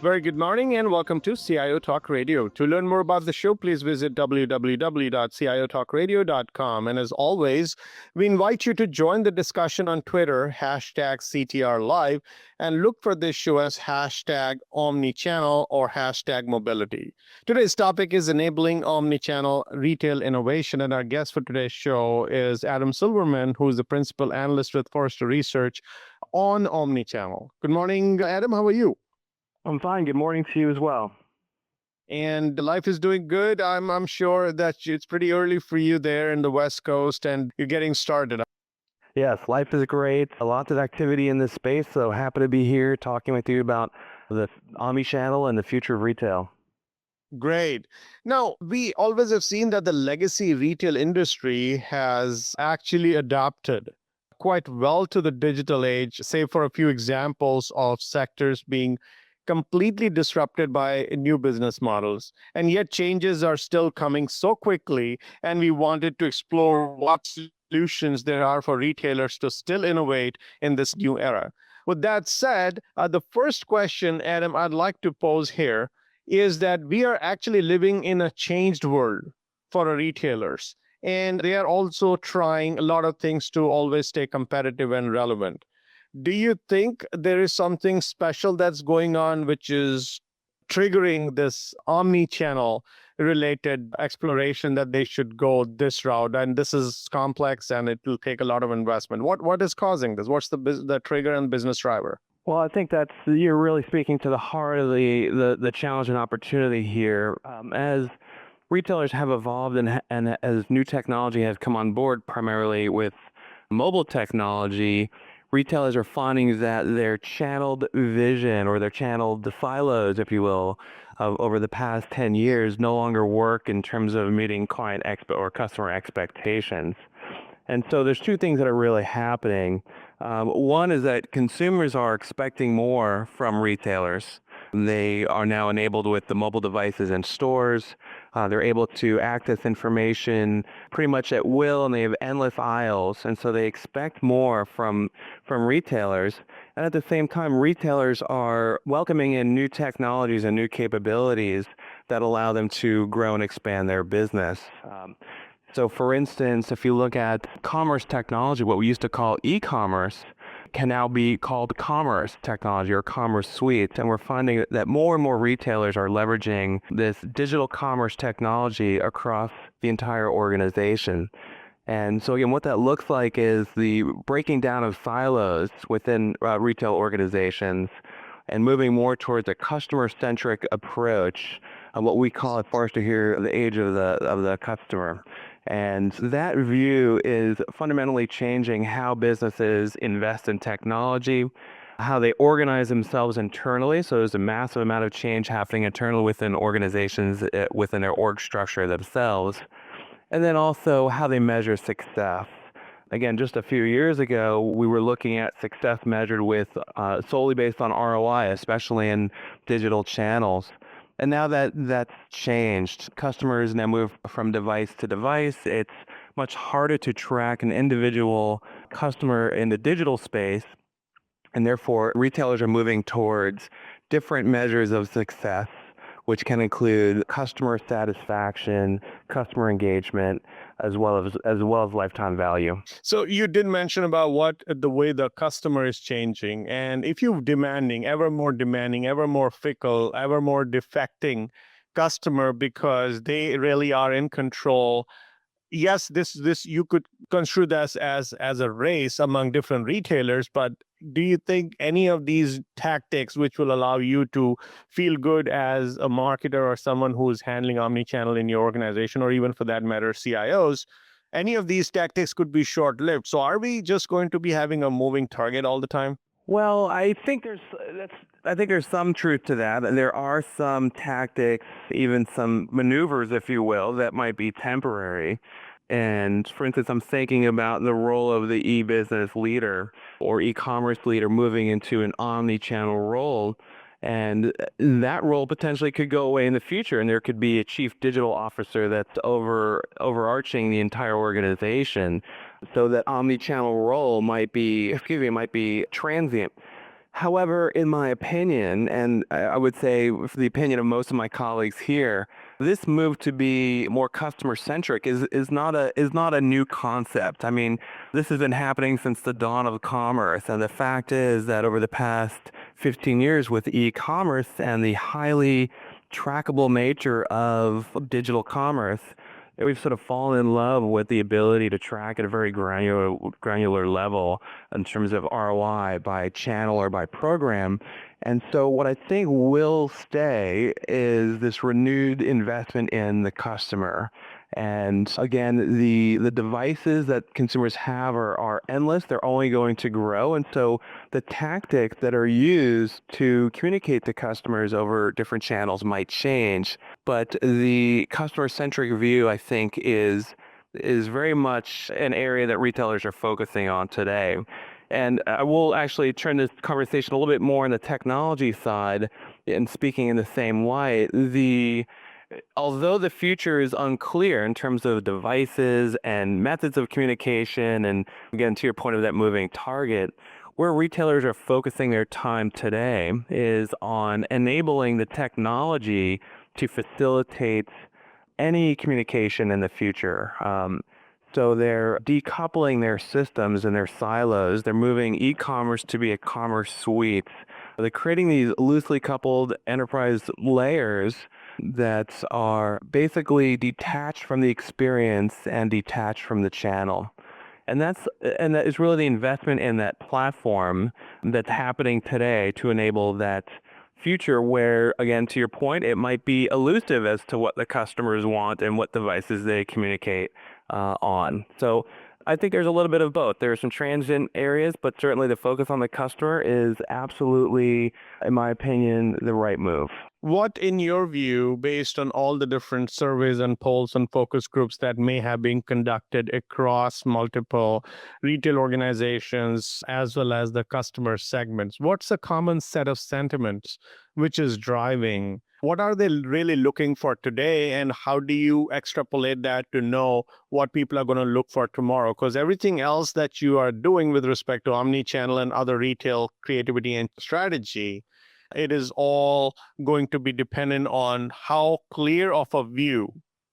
Very good morning and welcome to CIO Talk Radio. To learn more about the show, please visit www.ciotalkradio.com. And as always, we invite you to join the discussion on Twitter, hashtag CTR Live, and look for this show as hashtag omnichannel or hashtag mobility. Today's topic is enabling omnichannel retail innovation. And our guest for today's show is Adam Silverman, who is the principal analyst with Forrester Research on omnichannel. Good morning, Adam. How are you? I'm fine. Good morning to you as well. And life is doing good. I'm sure that it's pretty early for you there in the West Coast and you're getting started. Yes, life is great. Lots of activity in this space. So happy to be here talking with you about the omnichannel and the future of retail. Great. Now, we always have seen that the legacy retail industry has actually adapted quite well to the digital age, save for a few examples of sectors being completely disrupted by new business models. And yet changes are still coming so quickly, and we wanted to explore what solutions there are for retailers to still innovate in this new era. With that said, the first question, Adam, I'd like to pose here is that we are actually living in a changed world for our retailers. And they are also trying a lot of things to always stay competitive and relevant. Do you think there is something special that's going on which is triggering this omni-channel related exploration that they should go this route? And this is complex and it will take a lot of investment. What is causing this? What's the trigger and business driver? Well, I think you're really speaking to the heart of the challenge and opportunity here. As retailers have evolved and as new technology has come on board, primarily with mobile technology, retailers are finding that their channeled vision or their channeled silos, if you will, over the past 10 years no longer work in terms of meeting client or customer expectations. And so there's two things that are really happening. One is that consumers are expecting more from retailers. They are now enabled with the mobile devices in stores. They're able to access information pretty much at will, and they have endless aisles. And so they expect more from retailers. And at the same time, retailers are welcoming in new technologies and new capabilities that allow them to grow and expand their business. So for instance, if you look at commerce technology, what we used to call e-commerce can now be called commerce technology or commerce suites. And we're finding that more and more retailers are leveraging this digital commerce technology across the entire organization. And so again, what that looks like is the breaking down of silos within retail organizations and moving more towards a customer-centric approach, what we call at Forrester here, the age of the customer. And that view is fundamentally changing how businesses invest in technology, how they organize themselves internally. So there's a massive amount of change happening internally within organizations, within their org structure themselves. And then also how they measure success. Again, just a few years ago, we were looking at success measured with solely based on ROI, especially in digital channels. And now that's changed. Customers now move from device to device. It's much harder to track an individual customer in the digital space. And therefore, retailers are moving towards different measures of success, which can include customer satisfaction, customer engagement, as well as lifetime value. So you did mention about the way the customer is changing. And if you're ever more fickle, ever more defecting customer because they really are in control. Yes, this you could construe this as a race among different retailers, but do you think any of these tactics which will allow you to feel good as a marketer or someone who's handling omnichannel in your organization, or even for that matter, CIOs, any of these tactics could be short-lived? So are we just going to be having a moving target all the time? Well, I think there's some truth to that. There are some tactics, even some maneuvers, if you will, that might be temporary. And for instance, I'm thinking about the role of the e-business leader or e-commerce leader moving into an omni-channel role. And that role potentially could go away in the future, and there could be a chief digital officer that's overarching the entire organization. So that omni-channel role might be transient. However, in my opinion, and I would say for the opinion of most of my colleagues here, this move to be more customer centric is not a new concept. I mean, this has been happening since the dawn of commerce, and the fact is that over the past 15 years with e-commerce and the highly trackable nature of digital commerce, we've sort of fallen in love with the ability to track at a very granular level in terms of ROI by channel or by program. And so what I think will stay is this renewed investment in the customer. And again, the devices that consumers have are endless. They're only going to grow. And so the tactics that are used to communicate to customers over different channels might change. But the customer-centric view, I think, is very much an area that retailers are focusing on today. And I will actually turn this conversation a little bit more on the technology side and speaking in the same way. Although the future is unclear in terms of devices and methods of communication, and again, to your point of that moving target, where retailers are focusing their time today is on enabling the technology to facilitate any communication in the future. So they're decoupling their systems and their silos. They're moving e-commerce to be a commerce suite. They're creating these loosely coupled enterprise layers that are basically detached from the experience and detached from the channel. And that is really the investment in that platform that's happening today to enable that future where, again, to your point, it might be elusive as to what the customers want and what devices they communicate on. So I think there's a little bit of both. There are some transient areas, but certainly the focus on the customer is absolutely, in my opinion, the right move. What, in your view, based on all the different surveys and polls and focus groups that may have been conducted across multiple retail organizations as well as the customer segments, what's a common set of sentiments which is driving? What are they really looking for today, and how do you extrapolate that to know what people are going to look for tomorrow? Because everything else that you are doing with respect to omnichannel and other retail creativity and strategy, it is all going to be dependent on how clear of a view,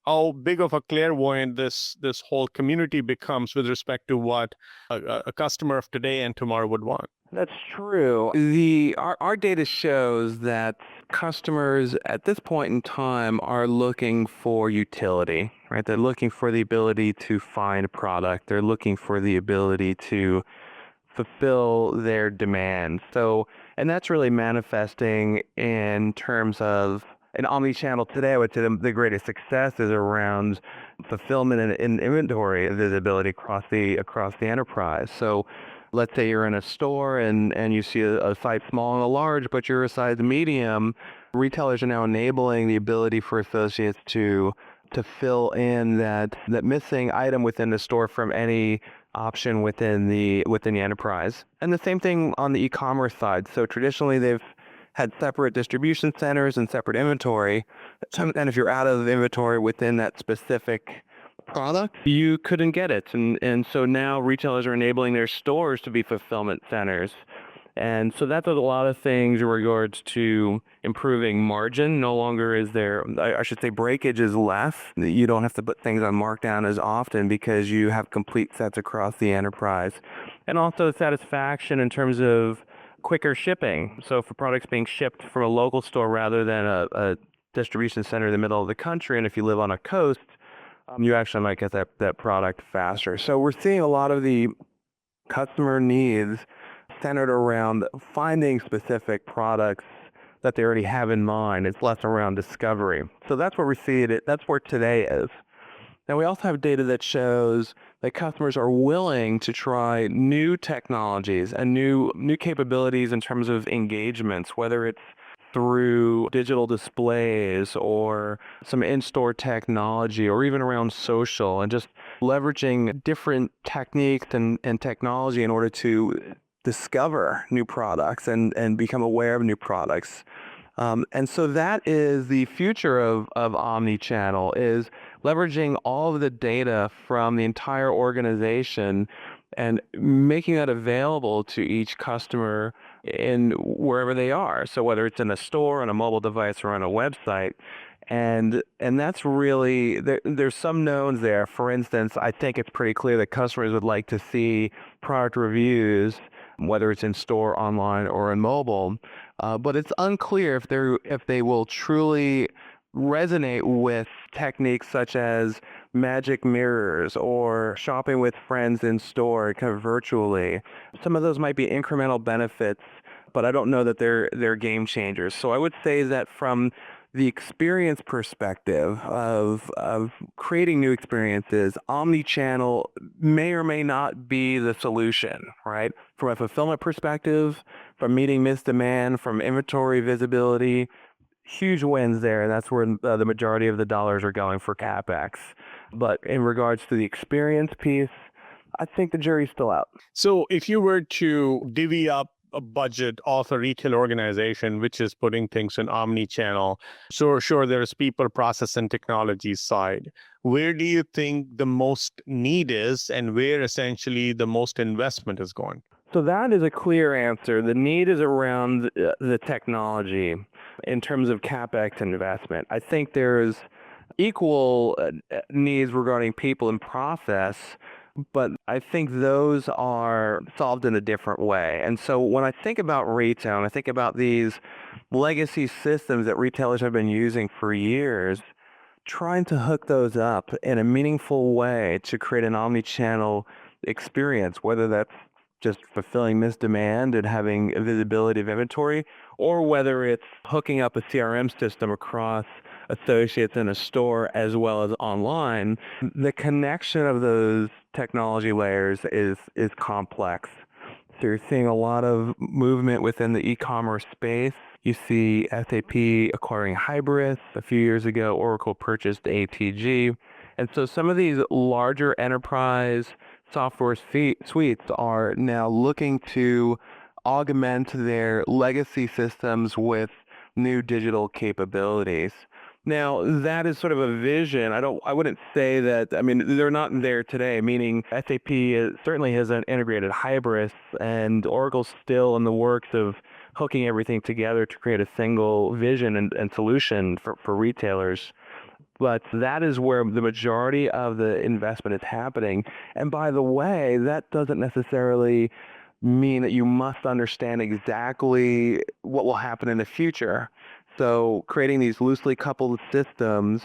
how big of a clairvoyant this whole community becomes with respect to what a customer of today and tomorrow would want. That's true. Our data shows that customers at this point in time are looking for utility, right? They're looking for the ability to find a product. They're looking for the ability to fulfill their demand. So, and that's really manifesting in terms of an omni-channel today. I would say the greatest success is around fulfillment and inventory visibility across the enterprise. So let's say you're in a store and you see a size small and a large, but you're a size medium. Retailers are now enabling the ability for associates to fill in that missing item within the store from any option within the enterprise. And the same thing on the e-commerce side. So traditionally they've had separate distribution centers and separate inventory. And if you're out of inventory within that specific product, you couldn't get it. And so now retailers are enabling their stores to be fulfillment centers. And so that does a lot of things in regards to improving margin. No longer is there, I should say, breakage is less. You don't have to put things on markdown as often because you have complete sets across the enterprise. And also satisfaction in terms of quicker shipping. So for products being shipped from a local store rather than a distribution center in the middle of the country, and if you live on a coast, you actually might get that product faster. So we're seeing a lot of the customer needs centered around finding specific products that they already have in mind. It's less around discovery. So that's where we see it. That's where today is. Now we also have data that shows that customers are willing to try new technologies and new capabilities in terms of engagements, whether it's through digital displays or some in-store technology or even around social, and just leveraging different techniques and technology in order to discover new products and become aware of new products. And so that is the future of omnichannel, is leveraging all of the data from the entire organization and making that available to each customer in wherever they are. So whether it's in a store, on a mobile device, or on a website. And that's really, there's some knowns there. For instance, I think it's pretty clear that customers would like to see product reviews, whether it's in store, online, or in mobile. But it's unclear if they will truly resonate with techniques such as magic mirrors or shopping with friends in store, kind of virtually. Some of those might be incremental benefits, but I don't know that they're game changers. So I would say that from the experience perspective of creating new experiences, omnichannel may or may not be the solution, right? From a fulfillment perspective, from meeting missed demand, from inventory visibility, huge wins there. And that's where the majority of the dollars are going for CapEx. But in regards to the experience piece, I think the jury's still out. So if you were to divvy up a budget of a retail organization which is putting things in omni-channel, so sure, there's people, process, and technology side. Where do you think the most need is, and where essentially the most investment is going? So that is a clear answer. The need is around the technology in terms of CapEx investment. I think there's equal needs regarding people and process, but I think those are solved in a different way. And so when I think about retail, and I think about these legacy systems that retailers have been using for years, trying to hook those up in a meaningful way to create an omni-channel experience, whether that's just fulfilling missed demand and having visibility of inventory, or whether it's hooking up a CRM system across associates in a store as well as online, the connection of those technology layers is complex. So you're seeing a lot of movement within the e-commerce space. You see SAP acquiring Hybris a few years ago. Oracle purchased ATG. And so some of these larger enterprise software suites are now looking to augment their legacy systems with new digital capabilities. Now, that is sort of a vision. I wouldn't say that, I mean, they're not there today, meaning SAP certainly has an integrated Hybris, and Oracle's still in the works of hooking everything together to create a single vision and solution for retailers. But that is where the majority of the investment is happening. And by the way, that doesn't necessarily mean that you must understand exactly what will happen in the future. So creating these loosely coupled systems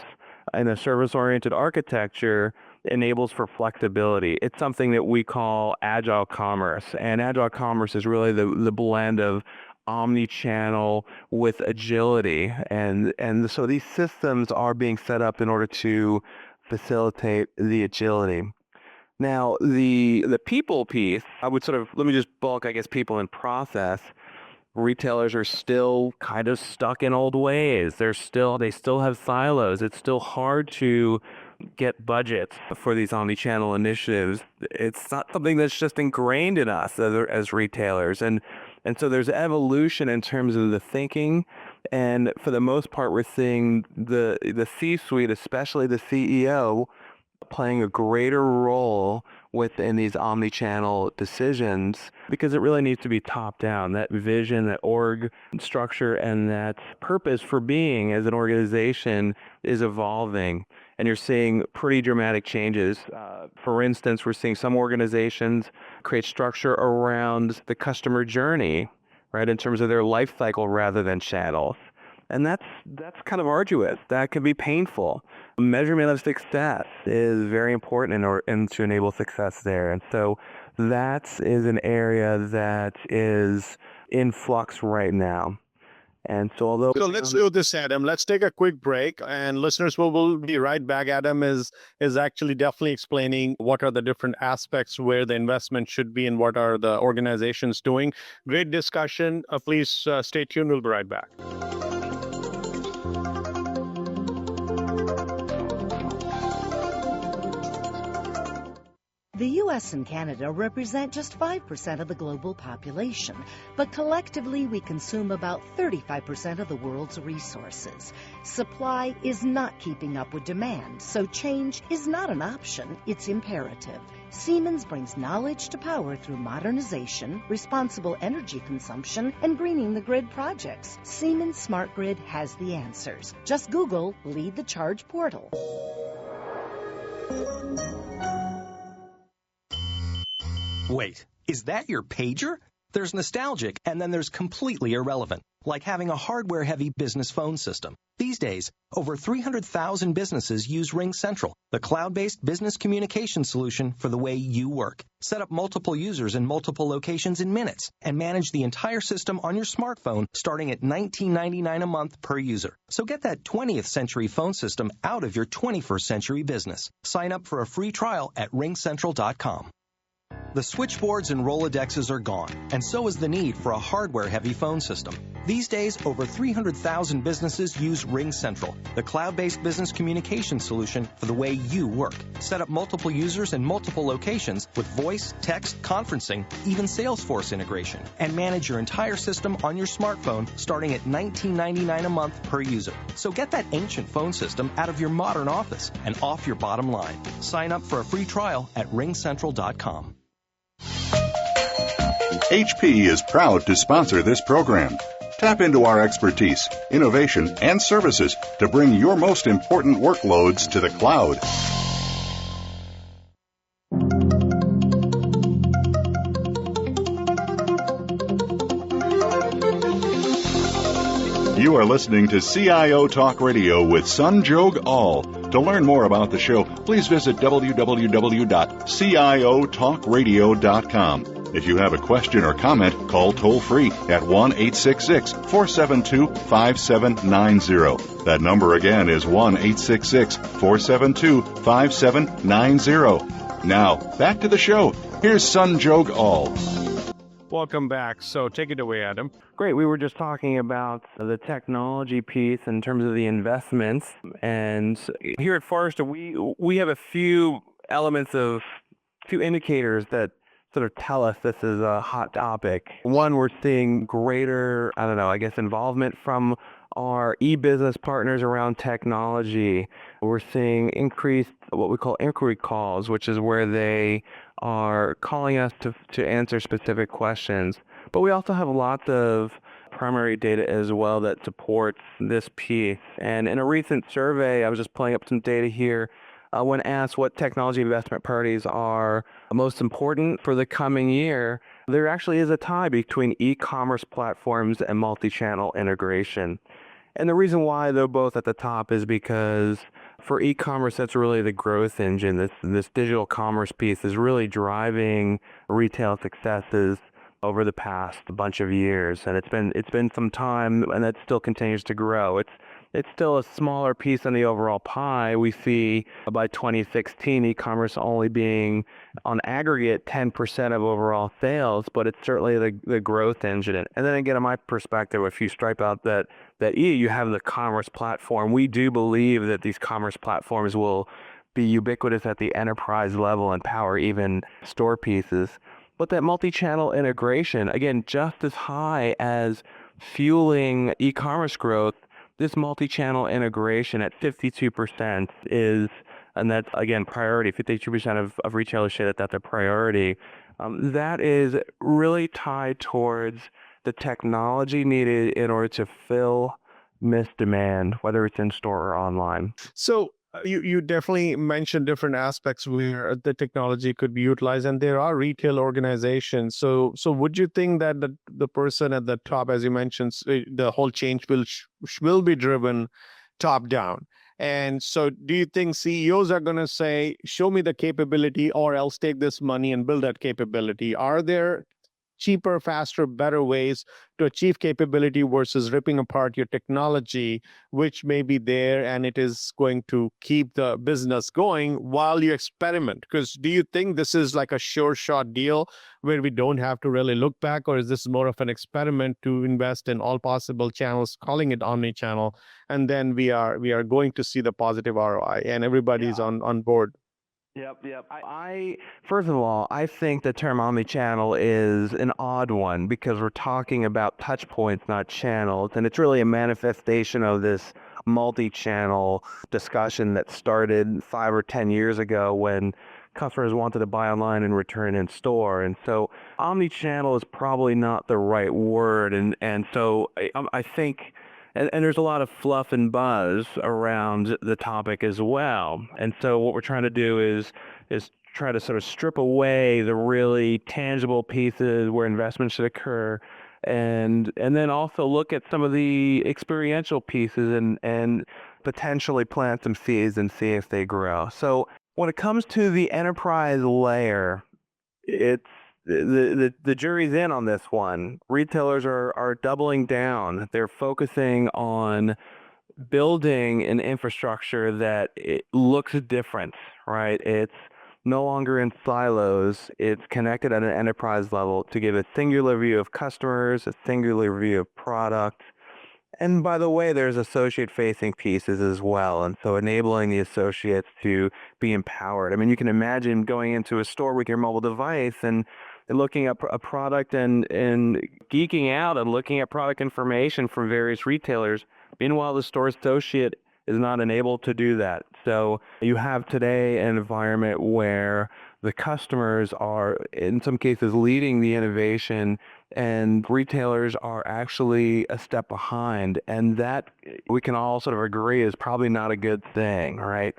in a service-oriented architecture enables for flexibility. It's something that we call Agile Commerce. And Agile Commerce is really the blend of omni-channel with agility. And so these systems are being set up in order to facilitate the agility. Now, the people piece, I would sort of, let me just bulk, I guess, people and process. Retailers are still kind of stuck in old ways. They still have silos. It's still hard to get budgets for these omni-channel initiatives. It's not something that's just ingrained in us as retailers. And so there's evolution in terms of the thinking. And for the most part, we're seeing the C-suite, especially the CEO, playing a greater role within these omni-channel decisions, because it really needs to be top down. That vision, that org structure, and that purpose for being as an organization is evolving. And you're seeing pretty dramatic changes. For instance, we're seeing some organizations create structure around the customer journey, right, in terms of their life cycle rather than channels. And that's kind of arduous. That can be painful. Measurement of success is very important in to enable success there. And so that is an area that is in flux right now. And so although... So let's do this, Adam. Let's take a quick break, and listeners will be right back. Adam is actually definitely explaining what are the different aspects where the investment should be and what are the organizations doing. Great discussion. Please stay tuned. We'll be right back. The U.S. and Canada represent just 5% of the global population, but collectively we consume about 35% of the world's resources. Supply is not keeping up with demand, so change is not an option, it's imperative. Siemens brings knowledge to power through modernization, responsible energy consumption, and greening the grid projects. Siemens Smart Grid has the answers. Just Google Lead the Charge portal. Wait, is that your pager? There's nostalgic, and then there's completely irrelevant, like having a hardware-heavy business phone system. These days, over 300,000 businesses use RingCentral, the cloud-based business communication solution for the way you work. Set up multiple users in multiple locations in minutes and manage the entire system on your smartphone starting at $19.99 a month per user. So get that 20th century phone system out of your 21st century business. Sign up for a free trial at ringcentral.com. The switchboards and Rolodexes are gone, and so is the need for a hardware-heavy phone system. These days, over 300,000 businesses use RingCentral, the cloud-based business communication solution for the way you work. Set up multiple users in multiple locations with voice, text, conferencing, even Salesforce integration, and manage your entire system on your smartphone starting at $19.99 a month per user. So get that ancient phone system out of your modern office and off your bottom line. Sign up for a free trial at ringcentral.com. HP is proud to sponsor this program. Tap into our expertise, innovation, and services to bring your most important workloads to the cloud. You are listening to CIO Talk Radio with Sanjog Aul. To learn more about the show, please visit www.ciotalkradio.com. If you have a question or comment, call toll-free at 1-866-472-5790. That number again is 1-866-472-5790. Now, back to the show. Here's Sanjog Aul. Welcome back. So take it away, Adam. Great. We were just talking about the technology piece in terms of the investments. And here at Forrester, we have a few indicators that sort of tell us this is a hot topic. One, we're seeing greater, involvement from our e-business partners around technology. We're seeing increased what we call inquiry calls, which is where they are calling us to answer specific questions. But we also have lots of primary data as well that supports this piece. And in a recent survey, I was just pulling up some data here, when asked what technology investment priorities are most important for the coming year, there actually is a tie between e-commerce platforms and multi-channel integration. And the reason why they're both at the top is because for e-commerce, that's really the growth engine. This digital commerce piece is really driving retail successes over the past bunch of years, and it's been some time, and that still continues to grow. It's still a smaller piece on the overall pie. We see by 2016 e-commerce only being on aggregate 10% of overall sales, but it's certainly the growth engine. And then again, in my perspective, if you stripe out that E, you have the commerce platform. We do believe that these commerce platforms will be ubiquitous at the enterprise level and power even store pieces. But that multi-channel integration, again, just as high as fueling e-commerce growth, this multi-channel integration at 52% is, and that's, again, priority. 52% of retailers say that that's a priority. That is really tied towards the technology needed in order to fill missed demand, whether it's in store or online. So you definitely mentioned different aspects where the technology could be utilized, and there are retail organizations. So would you think that the person at the top, as you mentioned, the whole change will be driven top down? And so do you think CEOs are going to say, show me the capability or else take this money and build that capability? Are there cheaper, faster, better ways to achieve capability versus ripping apart your technology, which may be there and it is going to keep the business going while you experiment? Because do you think this is like a sure shot deal where we don't have to really look back, or is this more of an experiment to invest in all possible channels, calling it omnichannel, and then we are going to see the positive ROI and everybody's on board? Yep. First of all, I think the term omnichannel is an odd one because we're talking about touch points, not channels, and it's really a manifestation of this multi-channel discussion that started 5 or 10 years ago when customers wanted to buy online and return in store. And so omnichannel is probably not the right word. And so I think, and there's a lot of fluff and buzz around the topic as well. And so what we're trying to do is try to sort of strip away the really tangible pieces where investment should occur, and then also look at some of the experiential pieces and potentially plant some seeds and see if they grow. So when it comes to the enterprise layer, it's the jury's in on this one. Retailers are doubling down. They're focusing on building an infrastructure that it looks different, right? It's no longer in silos. It's connected at an enterprise level to give a singular view of customers, a singular view of product. And by the way, there's associate-facing pieces as well. And so enabling the associates to be empowered. I mean, you can imagine going into a store with your mobile device and looking up a product and geeking out and looking at product information from various retailers. Meanwhile, the store associate is not enabled to do that. So you have today an environment where the customers are, in some cases, leading the innovation, and retailers are actually a step behind. And that, we can all sort of agree, is probably not a good thing, right?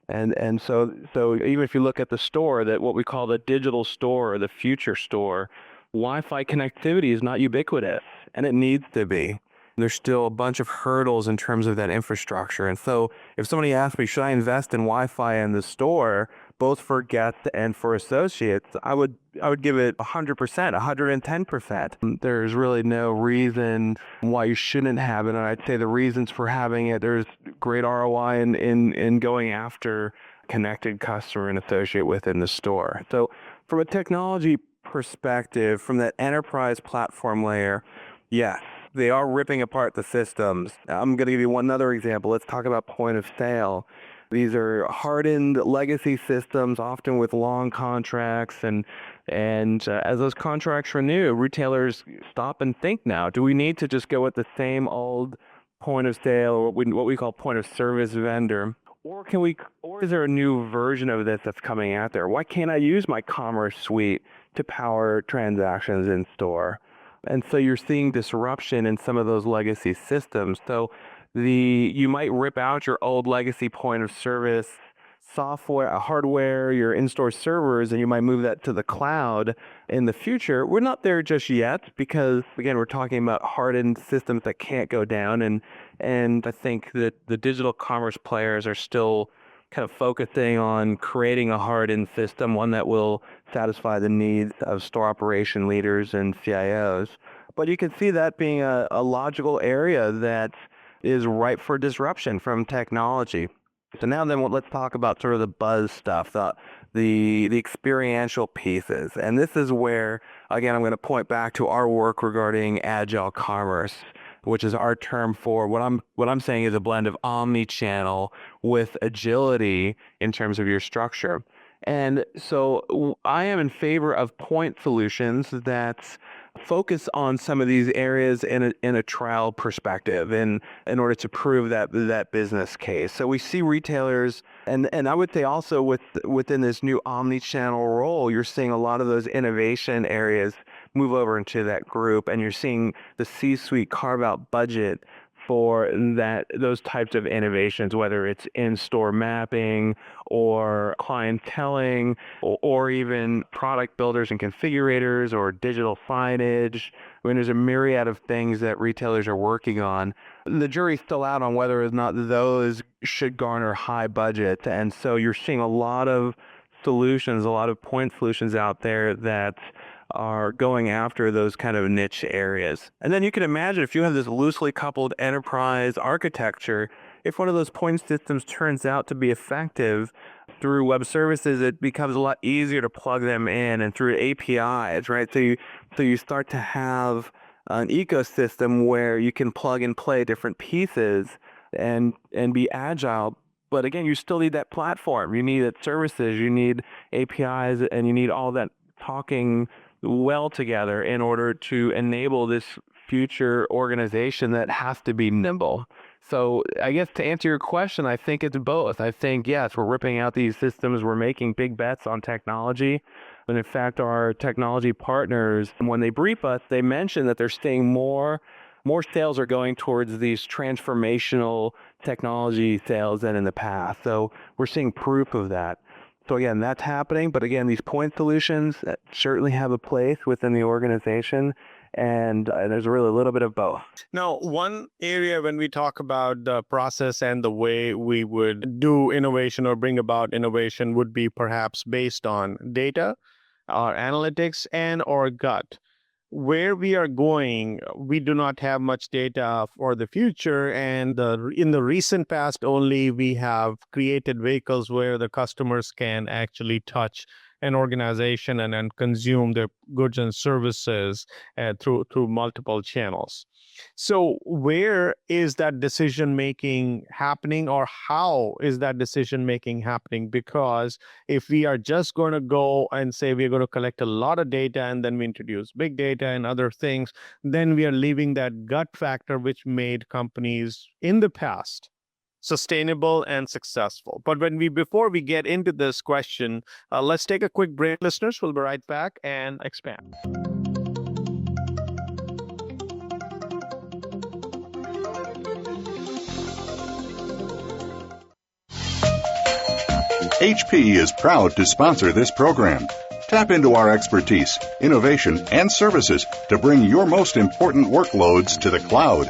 And so even if you look at the store, that what we call the digital store or the future store, Wi-Fi connectivity is not ubiquitous, and it needs to be. There's still a bunch of hurdles in terms of that infrastructure. And so if somebody asks me, should I invest in Wi-Fi in the store, both for guests and for associates, I would give it 100%, 110%. There's really no reason why you shouldn't have it. And I'd say the reasons for having it, there's great ROI in going after connected customer and associate within the store. So from a technology perspective, from that enterprise platform layer, yes, they are ripping apart the systems. I'm going to give you one other example. Let's talk about point of sale. These are hardened legacy systems, often with long contracts, and as those contracts renew, retailers stop and think now, do we need to just go with the same old point of sale, or what we call point of service vendor? Or is there a new version of this that's coming out there? Why can't I use my commerce suite to power transactions in store? And so you're seeing disruption in some of those legacy systems. So you might rip out your old legacy point of service software, hardware, your in-store servers, and you might move that to the cloud in the future. We're not there just yet because, again, we're talking about hardened systems that can't go down. And I think that the digital commerce players are still kind of focusing on creating a hardened system, one that will satisfy the needs of store operation leaders and CIOs. But you can see that being a logical area that is ripe for disruption from technology. So now then, let's talk about sort of the buzz stuff, the experiential pieces. And this is where, again, I'm going to point back to our work regarding Agile Commerce, which is our term for what I'm saying is a blend of omnichannel with agility in terms of your structure. And so I am in favor of point solutions that focus on some of these areas in a trial perspective in order to prove that business case. So we see retailers, and I would say also within this new omnichannel role, you're seeing a lot of those innovation areas move over into that group, and you're seeing the C-suite carve out budget for those types of innovations, whether it's in-store mapping or clienteling or even product builders and configurators or digital signage. I mean, there's a myriad of things that retailers are working on. The jury's still out on whether or not those should garner high budget. And so you're seeing a lot of solutions, a lot of point solutions out there that are going after those kind of niche areas. And then you can imagine if you have this loosely coupled enterprise architecture, if one of those point systems turns out to be effective through web services, it becomes a lot easier to plug them in, and through APIs, right? So you start to have an ecosystem where you can plug and play different pieces and be agile. But again, you still need that platform. You need services, you need APIs, and you need all that talking well together in order to enable this future organization that has to be nimble. So I guess to answer your question, I think it's both. I think, yes, we're ripping out these systems. We're making big bets on technology. And in fact, our technology partners, when they brief us, they mention that they're seeing more sales are going towards these transformational technology sales than in the past. So we're seeing proof of that. So again, that's happening. But again, these point solutions certainly have a place within the organization. And there's really a little bit of both. Now, one area when we talk about the process and the way we would do innovation or bring about innovation would be perhaps based on data, our analytics, and our gut. Where we are going, we do not have much data for the future. And in the recent past only, we have created vehicles where the customers can actually touch an organization and consume their goods and services through multiple channels. So where is that decision making happening, or how is that decision making happening? Because if we are just going to go and say we're going to collect a lot of data and then we introduce big data and other things, then we are leaving that gut factor which made companies in the past sustainable and successful. But before we get into this question, let's take a quick break, listeners. We'll be right back and expand. HP is proud to sponsor this program. Tap into our expertise, innovation, and services to bring your most important workloads to the cloud.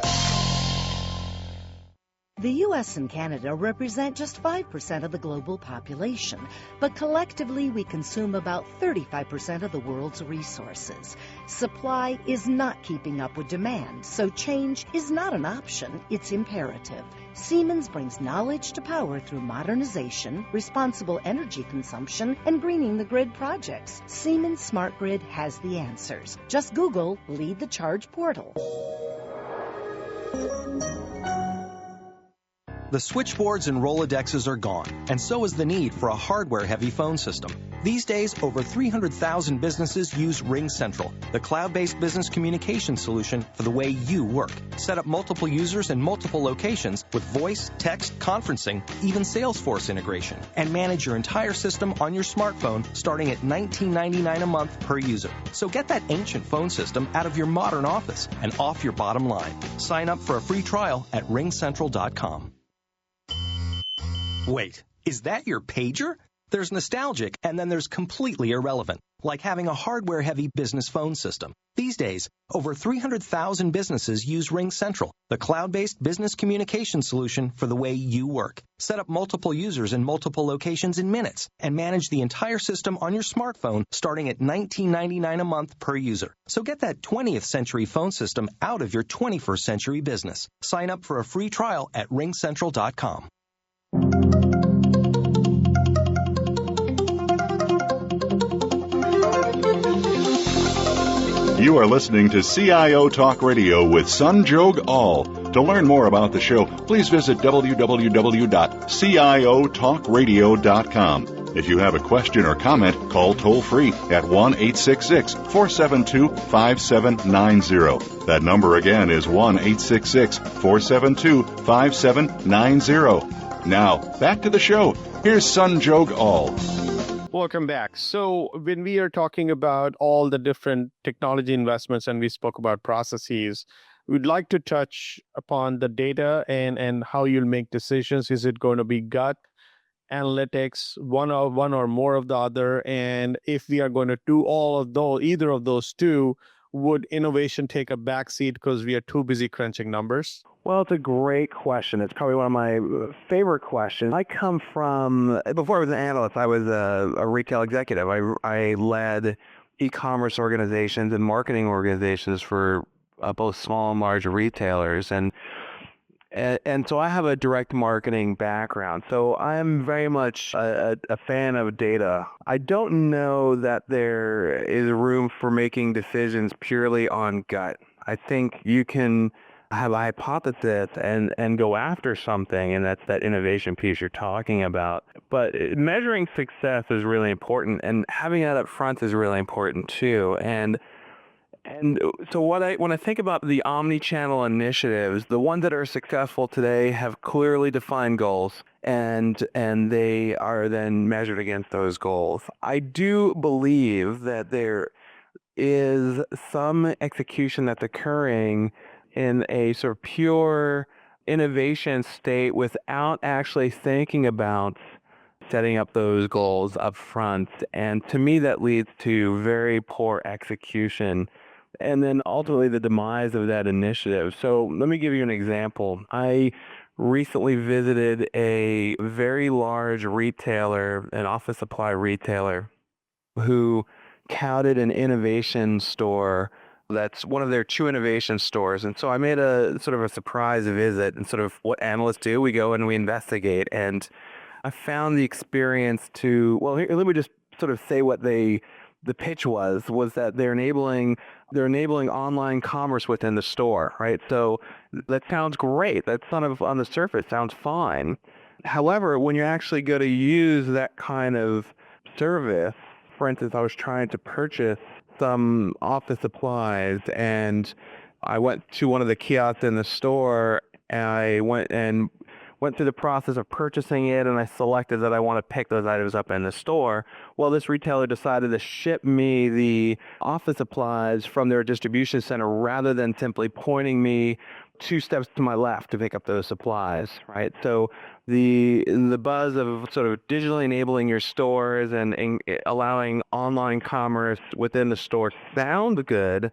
The U.S. and Canada represent just 5% of the global population, but collectively we consume about 35% of the world's resources. Supply is not keeping up with demand, so change is not an option, it's imperative. Siemens brings knowledge to power through modernization, responsible energy consumption, and greening the grid projects. Siemens Smart Grid has the answers. Just Google Lead the Charge portal. The switchboards and Rolodexes are gone, and so is the need for a hardware-heavy phone system. These days, over 300,000 businesses use RingCentral, the cloud-based business communication solution for the way you work. Set up multiple users in multiple locations with voice, text, conferencing, even Salesforce integration, and manage your entire system on your smartphone starting at $19.99 a month per user. So get that ancient phone system out of your modern office and off your bottom line. Sign up for a free trial at ringcentral.com. Wait, is that your pager? There's nostalgic, and then there's completely irrelevant, like having a hardware-heavy business phone system. These days, over 300,000 businesses use RingCentral, the cloud-based business communication solution for the way you work. Set up multiple users in multiple locations in minutes, and manage the entire system on your smartphone starting at $19.99 a month per user. So get that 20th century phone system out of your 21st century business. Sign up for a free trial at ringcentral.com. You are listening to CIO Talk Radio with Sanjog Aul. To learn more about the show, please visit www.ciotalkradio.com. If you have a question or comment, call toll-free at 1-866-472-5790. That number again is 1-866-472-5790. Now, back to the show. Here's Sanjog Aul. Welcome back. So when we are talking about all the different technology investments and we spoke about processes, we'd like to touch upon the data and how you'll make decisions. Is it going to be gut, analytics, one or more of the other? And if we are going to do all of those, either of those two, would innovation take a backseat because we are too busy crunching numbers? Well, it's a great question. It's probably one of my favorite questions. I come from, before I was an analyst, I was a retail executive. I led e-commerce organizations and marketing organizations for both small and large retailers. And so I have a direct marketing background. So I'm very much a fan of data. I don't know that there is room for making decisions purely on gut. I think you can have a hypothesis and go after something, and that's that innovation piece you're talking about. But measuring success is really important, and having that up front is really important too. And And so when I think about the omni-channel initiatives, the ones that are successful today have clearly defined goals, and they are then measured against those goals. I do believe that there is some execution that's occurring in a sort of pure innovation state without actually thinking about setting up those goals up front. And to me, that leads to very poor execution and then ultimately the demise of that initiative. So let me give you an example. I recently visited a very large retailer, an office supply retailer, who touted an innovation store that's one of their true innovation stores. And so I made a sort of a surprise visit, and sort of what analysts do, we go and we investigate. And I found the experience to, well, here, let me just sort of say what the pitch was that they're enabling online commerce within the store, right? So that sounds great. That sort of on the surface sounds fine. However, when you actually go to use that kind of service, for instance, I was trying to purchase some office supplies, and I went to one of the kiosks in the store, and I went through the process of purchasing it, and I selected that I want to pick those items up in the store. Well, this retailer decided to ship me the office supplies from their distribution center rather than simply pointing me 2 steps to my left to pick up those supplies, right? So the buzz of sort of digitally enabling your stores and allowing online commerce within the store sound good,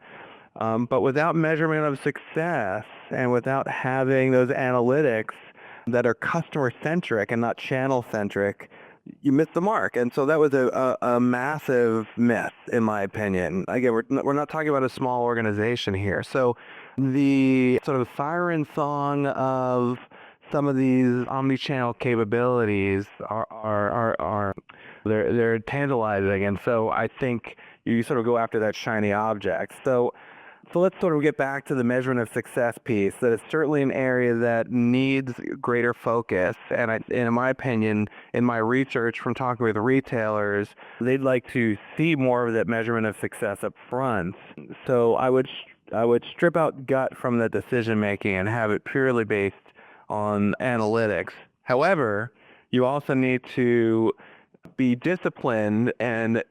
but without measurement of success and without having those analytics that are customer centric and not channel centric, you miss the mark. And so that was a massive miss, in my opinion. Again, we're not talking about a small organization here. So the sort of siren song of some of these omni-channel capabilities are they're tantalizing, and so I think you sort of go after that shiny object. So let's sort of get back to the measurement of success piece. That is certainly an area that needs greater focus. And in my opinion, in my research from talking with retailers, they'd like to see more of that measurement of success up front. So I would strip out gut from the decision making and have it purely based on analytics. However, you also need to be disciplined and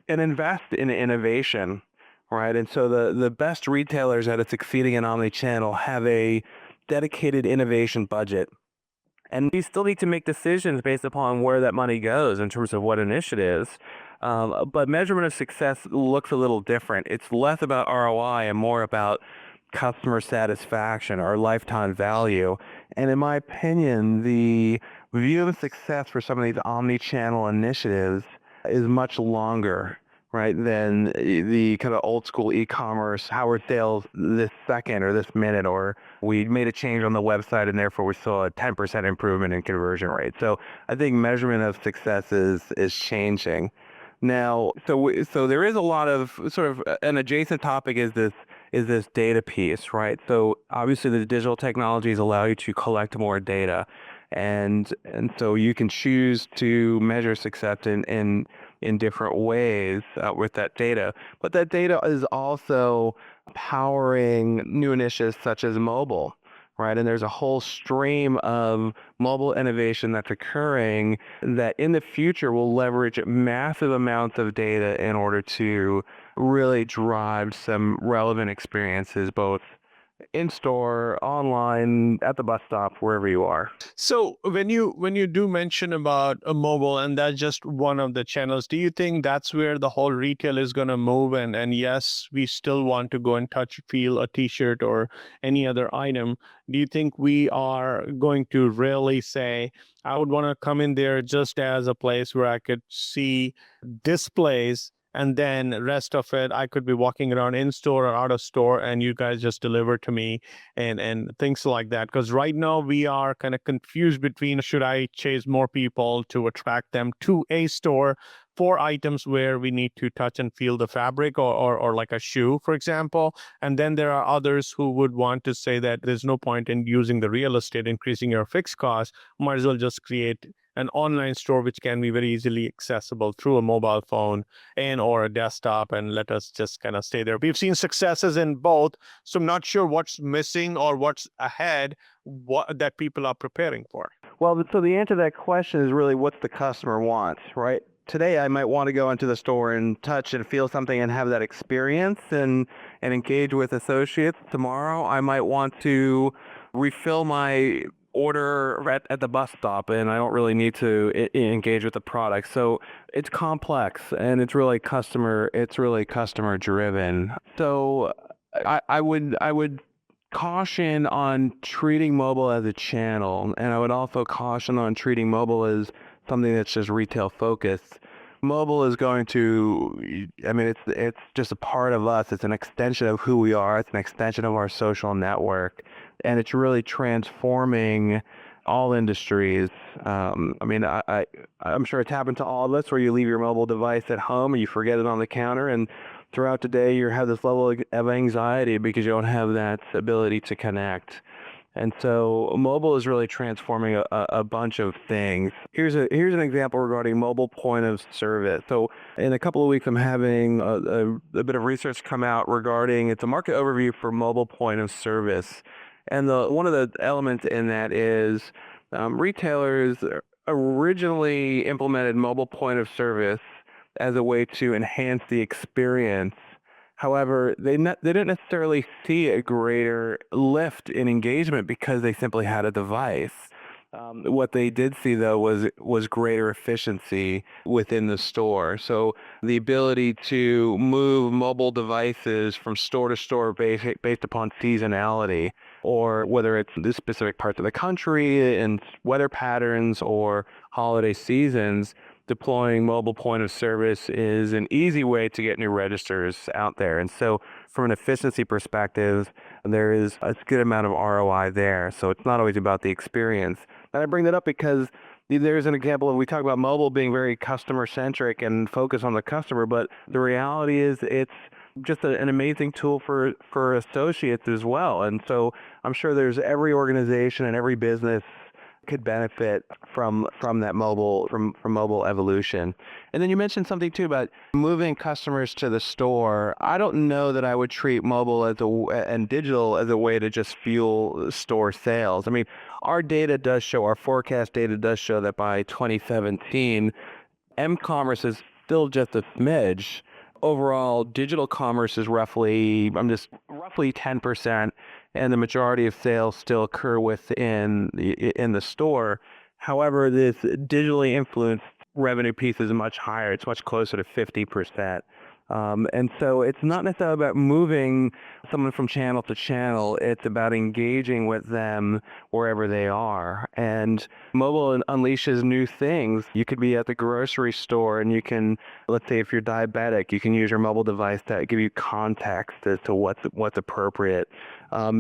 invest in innovation. Right. And so the best retailers that are succeeding in omnichannel have a dedicated innovation budget. And we still need to make decisions based upon where that money goes in terms of what initiatives. But measurement of success looks a little different. It's less about ROI and more about customer satisfaction or lifetime value. And in my opinion, the view of success for some of these omni-channel initiatives is much longer, right, than the kind of old school e-commerce, how are sales this second or this minute, or we made a change on the website and therefore we saw a 10% improvement in conversion rate. So I think measurement of success is changing. Now, so there is a lot of sort of an adjacent topic is this data piece, right? So obviously the digital technologies allow you to collect more data, and so you can choose to measure success in different ways with that data. But that data is also powering new initiatives such as mobile, right? And there's a whole stream of mobile innovation that's occurring that in the future will leverage massive amounts of data in order to really drive some relevant experiences, both in-store, online, at the bus stop, wherever you are. So when you do mention about a mobile, and that's just one of the channels, do you think that's where the whole retail is going to move? And yes, we still want to go and touch, feel a t-shirt or any other item. Do you think we are going to really say, I would want to come in there just as a place where I could see displays, and then the rest of it, I could be walking around in store or out of store, and you guys just deliver to me and things like that? Because right now we are kind of confused between, should I chase more people to attract them to a store 4 items where we need to touch and feel the fabric or like a shoe, for example. And then there are others who would want to say that there's no point in using the real estate, increasing your fixed costs. Might as well just create an online store which can be very easily accessible through a mobile phone and or a desktop, and let us just kind of stay there. We've seen successes in both, so I'm not sure what's missing or what's ahead that people are preparing for. Well, so the answer to that question is really what the customer wants, right? Today, I might want to go into the store and touch and feel something and have that experience and engage with associates. Tomorrow, I might want to refill my order at the bus stop, and I don't really need to engage with the product. So it's complex, and it's really customer driven. So I would caution on treating mobile as a channel, and I would also caution on treating mobile as something that's just retail focused. Mobile is going to, I mean, it's just a part of us. It's an extension of who we are. It's an extension of our social network, and it's really transforming all industries. I'm sure it's happened to all of us where you leave your mobile device at home and you forget it on the counter, and throughout the day you have this level of anxiety because you don't have that ability to connect. And so mobile is really transforming a bunch of things. Here's an example regarding mobile point of service. So in a couple of weeks, I'm having a bit of research come out regarding, it's a market overview for mobile point of service. And one of the elements in that is retailers originally implemented mobile point of service as a way to enhance the experience. However, they didn't necessarily see a greater lift in engagement because they simply had a device. What they did see, though, was greater efficiency within the store. So the ability to move mobile devices from store to store based upon seasonality, or whether it's the specific parts of the country and weather patterns or holiday seasons, deploying mobile point of service is an easy way to get new registers out there. And so from an efficiency perspective, there is a good amount of ROI there. So it's not always about the experience. And I bring that up because there's an example of, we talk about mobile being very customer centric and focus on the customer, but the reality is it's just an amazing tool for associates as well. And so I'm sure there's every organization and every business could benefit from that mobile evolution. And then you mentioned something too about moving customers to the store. I don't know that I would treat mobile and digital as a way to just fuel store sales. I mean, our forecast data does show that by 2017, m-commerce is still just a smidge. Overall, digital commerce is roughly 10%, and the majority of sales still occur in the store. However, this digitally influenced revenue piece is much higher. It's much closer to 50%. And so it's not necessarily about moving someone from channel to channel. It's about engaging with them wherever they are. And mobile unleashes new things. You could be at the grocery store and you can, let's say if you're diabetic, you can use your mobile device to give you context as to what's appropriate.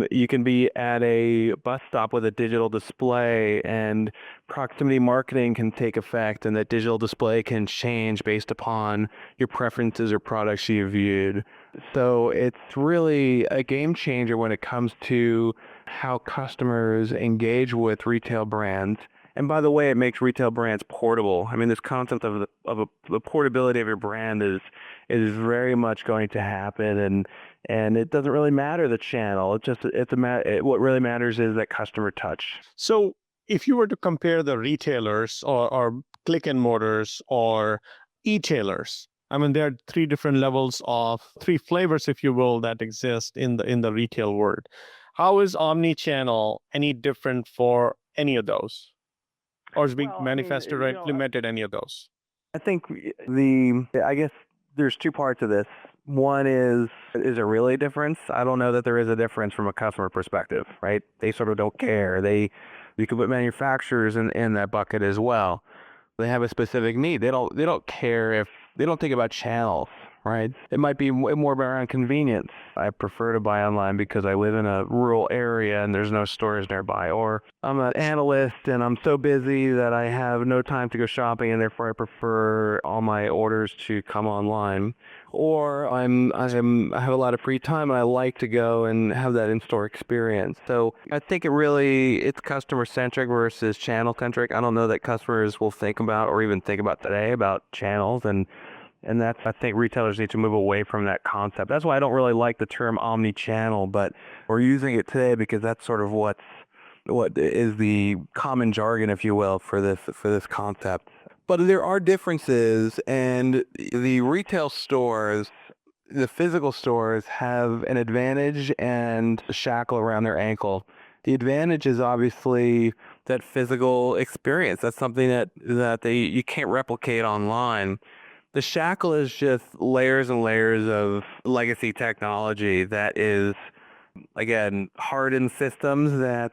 You can be at a bus stop with a digital display, and proximity marketing can take effect, and that digital display can change based upon your preferences or products you viewed. So it's really a game changer when it comes to how customers engage with retail brands. And by the way, it makes retail brands portable. I mean, this concept of the portability of your brand is very much going to happen, and it doesn't really matter the channel. What really matters is that customer touch. So if you were to compare the retailers or click and mortars or e-tailers, I mean, there are three flavors, if you will, that exist in the retail world. How is omnichannel any different for any of those? Or is being manifested or implemented any of those? I think I guess there's two parts of this. One is there really a difference? I don't know that there is a difference from a customer perspective, right? They sort of don't care. You can put manufacturers in that bucket as well. They have a specific need. They don't care if they don't think about channels, right? It might be more around convenience. I prefer to buy online because I live in a rural area and there's no stores nearby. Or I'm an analyst and I'm so busy that I have no time to go shopping, and therefore I prefer all my orders to come online. Or I have a lot of free time and I like to go and have that in-store experience. So I think it's customer centric versus channel centric. I don't know that customers will think about or even think about today about channels, and that's, I think retailers need to move away from that concept. That's why I don't really like the term omnichannel, but we're using it today because that's sort of what is the common jargon, if you will, for this concept. But there are differences, and the retail stores, the physical stores, have an advantage and a shackle around their ankle. The advantage is obviously that physical experience. That's something that you can't replicate online. The shackle is just layers and layers of legacy technology that is, again, hardened systems that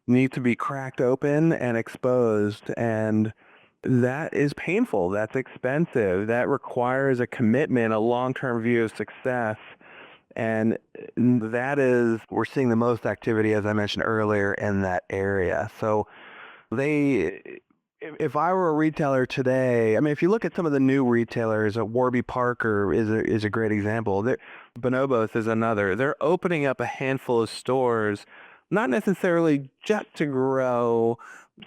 need to be cracked open and exposed. And that is painful. That's expensive. That requires a commitment, a long-term view of success. And we're seeing the most activity, as I mentioned earlier, in that area. So if I were a retailer today, I mean, if you look at some of the new retailers, Warby Parker is a great example. Bonobos is another. They're opening up a handful of stores, not necessarily just to grow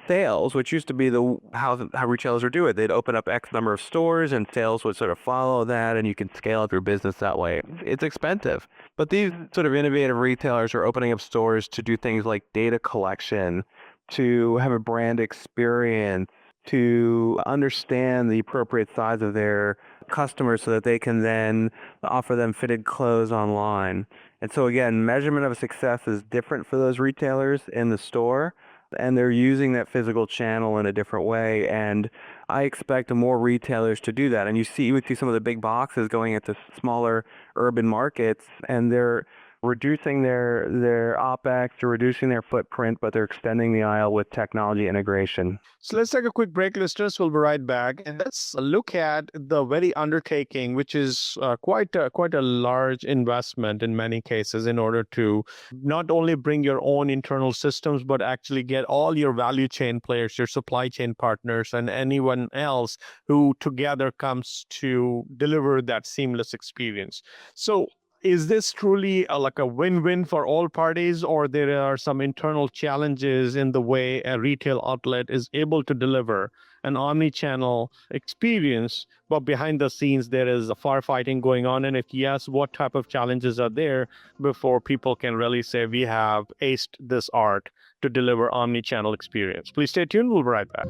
sales, which used to be how retailers would do it. They'd open up X number of stores and sales would sort of follow that, and you can scale up your business that way. It's expensive. But these sort of innovative retailers are opening up stores to do things like data collection, to have a brand experience, to understand the appropriate size of their customers so that they can then offer them fitted clothes online. And so again, measurement of success is different for those retailers in the store, and they're using that physical channel in a different way. And I expect more retailers to do that. And you would see some of the big boxes going into smaller urban markets, and they're reducing their OpEx, they're reducing their footprint, but they're extending the aisle with technology integration. So let's take a quick break, listeners. We'll be right back, and let's look at the very undertaking, which is quite a large investment in many cases, in order to not only bring your own internal systems, but actually get all your value chain players, your supply chain partners, and anyone else who together comes to deliver that seamless experience. So is this truly like a win-win for all parties, or there are some internal challenges in the way a retail outlet is able to deliver an omni-channel experience, but behind the scenes there is a firefighting going on? And if yes, what type of challenges are there before people can really say we have aced this art to deliver omni-channel experience? Please stay tuned. We'll be right back.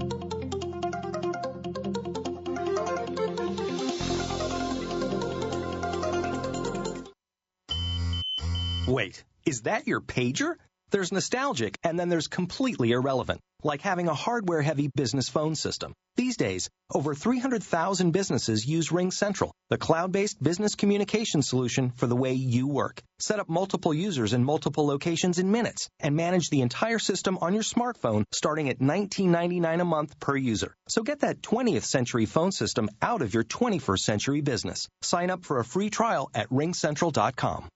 Wait, is that your pager? There's nostalgic, and then there's completely irrelevant, like having a hardware-heavy business phone system. These days, over 300,000 businesses use RingCentral, the cloud-based business communication solution for the way you work. Set up multiple users in multiple locations in minutes and manage the entire system on your smartphone starting at $19.99 a month per user. So get that 20th century phone system out of your 21st century business. Sign up for a free trial at ringcentral.com.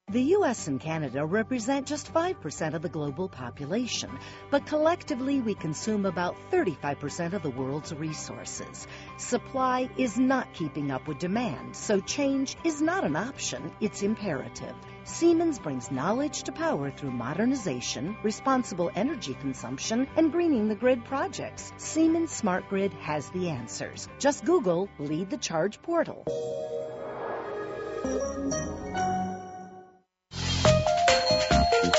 The U.S. and Canada represent just 5% of the global population, but collectively we consume about 35% of the world's resources. Supply is not keeping up with demand, so change is not an option, it's imperative. Siemens brings knowledge to power through modernization, responsible energy consumption, and greening the grid projects. Siemens Smart Grid has the answers. Just Google Lead the Charge portal.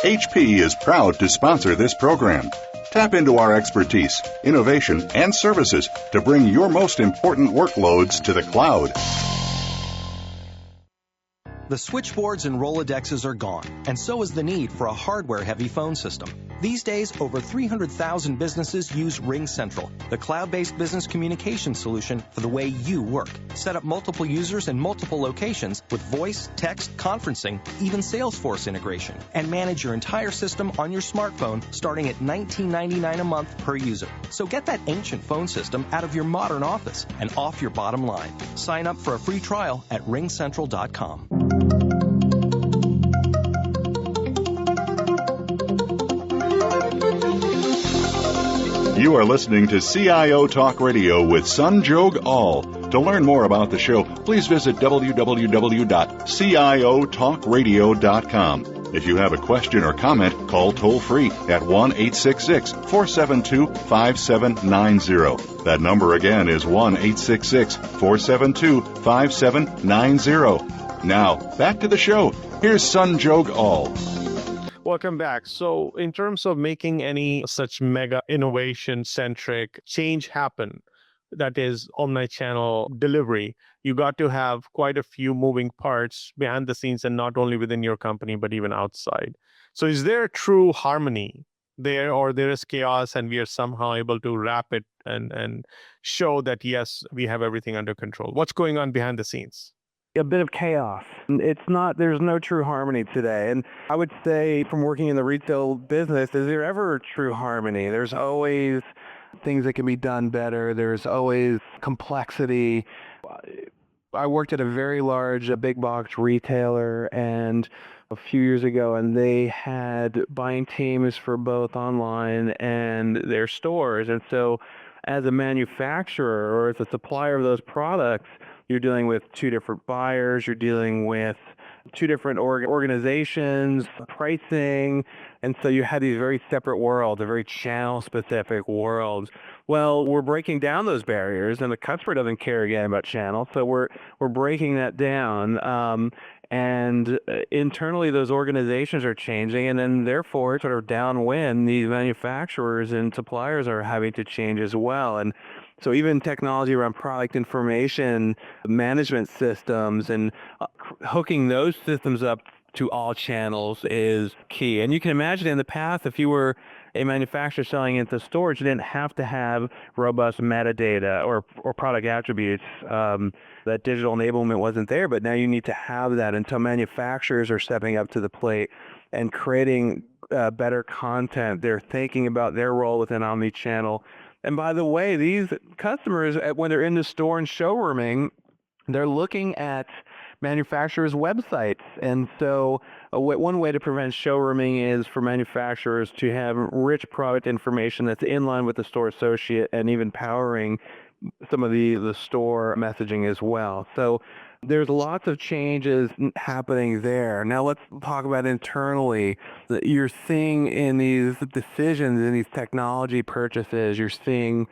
HP is proud to sponsor this program. Tap into our expertise, innovation, and services to bring your most important workloads to the cloud. The switchboards and Rolodexes are gone, and so is the need for a hardware-heavy phone system. These days, over 300,000 businesses use RingCentral, the cloud-based business communication solution for the way you work. Set up multiple users in multiple locations with voice, text, conferencing, even Salesforce integration, and manage your entire system on your smartphone starting at $19.99 a month per user. So get that ancient phone system out of your modern office and off your bottom line. Sign up for a free trial at ringcentral.com. You are listening to CIO Talk Radio with Sanjog Aul. To learn more about the show, please visit www.ciotalkradio.com. If you have a question or comment, call toll-free at 1-866-472-5790. That number again is 1-866-472-5790. Now, back to the show. Here's Sanjog Aul. Welcome back. So in terms of making any such mega innovation-centric change happen, that is omnichannel delivery, you got to have quite a few moving parts behind the scenes and not only within your company, but even outside. So is there true harmony there, or there is chaos and we are somehow able to wrap it and show that, yes, we have everything under control? What's going on behind the scenes? A bit of chaos. There's no true harmony today. And I would say from working in the retail business, is there ever true harmony? There's always things that can be done better. There's always complexity. I worked at a very large big box retailer and a few years ago, and they had buying teams for both online and their stores. And so as a manufacturer or as a supplier of those products, you're dealing with two different buyers, you're dealing with two different organizations, pricing, and so you had these very separate worlds, a very channel-specific world. Well, we're breaking down those barriers, and the customer doesn't care again about channel, so we're breaking that down. And internally, those organizations are changing, and then therefore, sort of downwind, these manufacturers and suppliers are having to change as well. And so even technology around product information management systems and hooking those systems up to all channels is key. And you can imagine in the past, if you were a manufacturer selling into storage, you didn't have to have robust metadata or product attributes. That digital enablement wasn't there, but now you need to have that. And so manufacturers are stepping up to the plate and creating better content. They're thinking about their role within omnichannel. And by the way, these customers, when they're in the store and showrooming, they're looking at manufacturers' websites. And so one way to prevent showrooming is for manufacturers to have rich product information that's in line with the store associate and even powering some of the store messaging as well. So there's lots of changes happening there. Now let's talk about internally. You're seeing in these decisions, in these technology purchases, you're seeing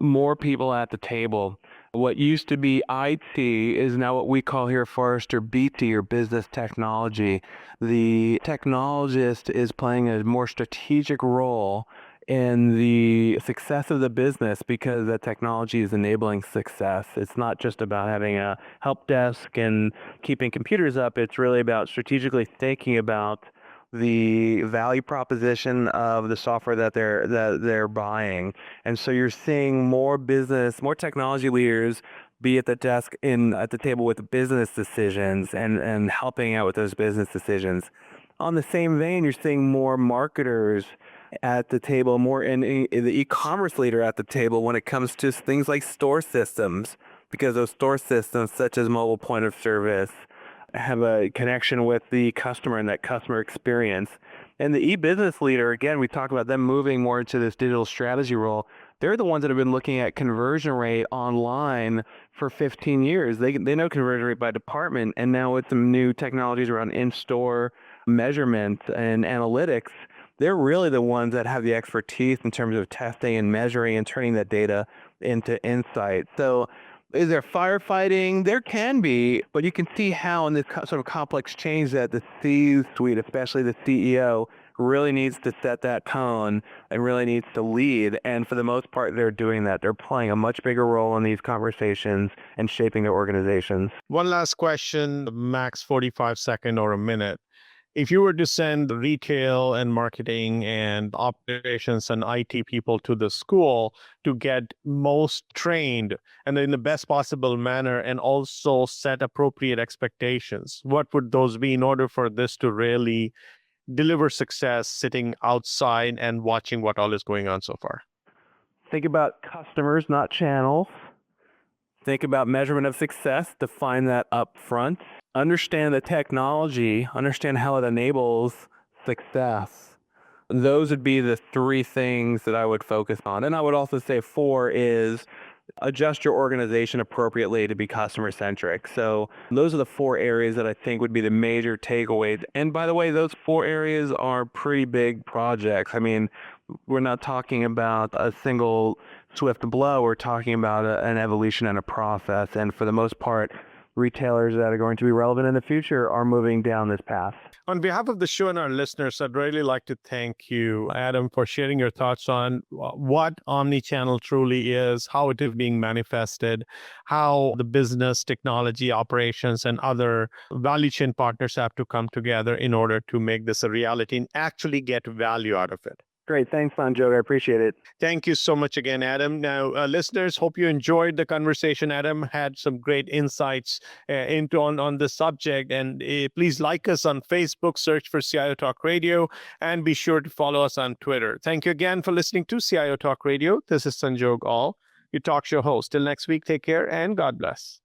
more people at the table. What used to be IT is now what we call here Forrester BT, or business technology. The technologist is playing a more strategic role in the success of the business because the technology is enabling success. It's not just about having a help desk and keeping computers up. It's really about strategically thinking about the value proposition of the software that they're buying. And so you're seeing more technology leaders be at the desk at the table with business decisions and helping out with those business decisions. On the same vein, you're seeing more marketers at the table, more in the e-commerce leader at the table when it comes to things like store systems, because those store systems, such as mobile point of service, have a connection with the customer and that customer experience. And the e-business leader, again, we talk about them moving more into this digital strategy role. They're the ones that have been looking at conversion rate online for 15 years. They know conversion rate by department, and now with some new technologies around in-store measurement and analytics, they're really the ones that have the expertise in terms of testing and measuring and turning that data into insight. So Is there firefighting? There can be, but you can see how in this sort of complex change that the C-suite, especially the CEO, really needs to set that tone and really needs to lead. And for the most part, they're doing that. They're playing a much bigger role in these conversations and shaping their organizations. One last question, max 45-second or a minute. If you were to send retail and marketing and operations and IT people to the school to get most trained and in the best possible manner and also set appropriate expectations, what would those be in order for this to really deliver success sitting outside and watching what all is going on so far? Think about customers, not channels. Think about measurement of success, define that up front. Understand the technology, understand how it enables success. Those would be the three things that I would focus on. And I would also say 4 is adjust your organization appropriately to be customer-centric. So those are the 4 areas that I think would be the major takeaways. And by the way, those 4 areas are pretty big projects. I mean, we're not talking about a single swift blow. We're talking about an evolution and a process. And for the most part, retailers that are going to be relevant in the future are moving down this path. On behalf of the show and our listeners, I'd really like to thank you, Adam, for sharing your thoughts on what omnichannel truly is, how it is being manifested, how the business, technology, operations, and other value chain partners have to come together in order to make this a reality and actually get value out of it. Great. Thanks, Sanjog. I appreciate it. Thank you so much again, Adam. Now, listeners, hope you enjoyed the conversation. Adam had some great insights on the subject. And please like us on Facebook, search for CIO Talk Radio, and be sure to follow us on Twitter. Thank you again for listening to CIO Talk Radio. This is Sanjog Aul, your talk show host. Till next week, take care and God bless.